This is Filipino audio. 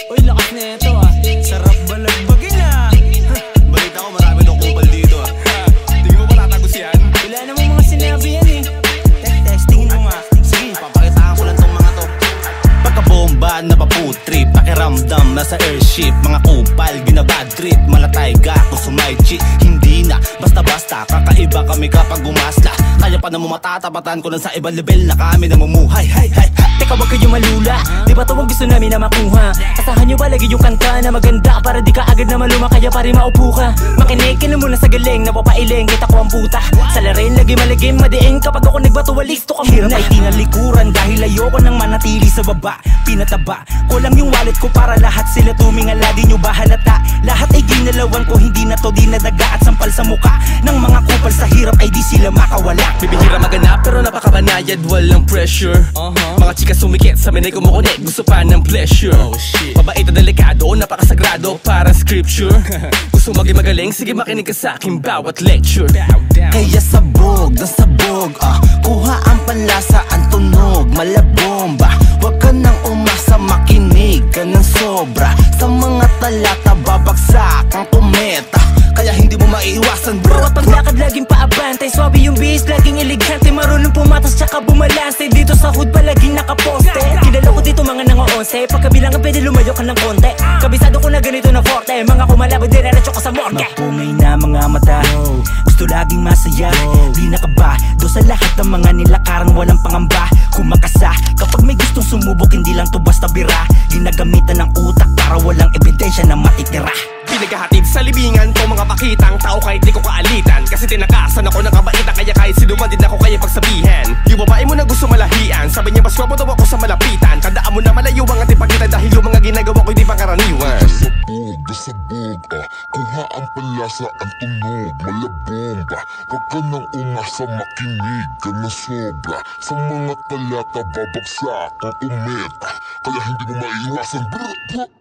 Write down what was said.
Uy, lakas na ito ah. Sarap balagbagin ah. Balita ko marami daw kupal dito ah. Tingin mo ba tatagos yan? Wala namang mga sinabi yan eh. Testingin mo nga. Sige, papakitaan ko lang tong mga to. Pagkabomba, napaputri, pakiramdam, nasa airship. Mga kupal, ginabad trip, malatayga, kung sumaychi. Hindi na, basta-basta, kakaiba kami kapag gumasla. Kaya pa na mo matatapatan ko lang sa ibang level na kami namumuhay. Hay, hay, hay. Teka, wag kayo malula. Di ba ito ang gusto namin na makuha? Asahan nyo ba lagi yung kanta na maganda para di ka agad na maluma, kaya pari maupo ka. Makinig ka na muna sa galing, napapailing, kita ko ang puta. Sa larin, lagi malagim, madiin kapag ako nagbato, walisto ka muna. Hirap ay tinalikuran dahil ayoko nang manatili sa baba. Pinataba ko lang yung wallet ko para lahat sila tumingala. Di nyo ba halata? Lahat ay ginalawan ko, hindi na to dinadaga at sampal sa muka ng mga kupal sa hirap ay di sila makawala. Bibihira maganap pero napakabanayad, walang pressure. Mga chika sumikit sa minay kumukunik, gusto pa ng pleasure. Mabait na delikado, napakasagrado, parang scripture. Gusto maging magaling, sige makinig ka sa aking bawat lecture. Kaya sabog na sabog, kuha ang panlasa, ang tunog, malabomba. Huwag ka nang umasa, makinig ka ng sobra. Sa mga talata, babagsak ang kometa, kaya hindi mo maiiwasan bro. At paglakad laging paabante, swabe yung bis, laging elegante. Marunong pumatas tsaka bumalanse, dito sa hood palaging nakaposte. Kilala ko dito mga nang-11, pagkabilangan pwede lumayo ka ng konti. Kabisado ko na ganito na forte, mga kumalabot diretso ka sa morgue. Mapungay na mga mata, gusto laging masaya. Di nakaba, do sa lahat ng mga nilakaran, walang pangamba. Kumakasa, kapag may gustong sumubok, hindi lang to basta bira. Ginagamitan ng utak para walang ebidensya na matitira. Pinaghahatid sa libingan ko mga pakitang tao kahit di ko kaalitan. Kasi tinakasan ako ng kabaitan, kaya kahit sino man din ako kaya pagsabihan. Yung babae mo na gusto malahian, sabi niya mas gwapo daw ako sa malapitan. Tandaan mo na malayo ang ating pagkita dahil yung mga ginagawa ko hindi pangkaraniwan. Sabog, kuha ang panlasa, ang tunog, malabomba. Huwag ka nang umasa, makinig ka na sobra. Sa mga talata, babagsak ang kometa, kaya hindi mo maiiwasan bro.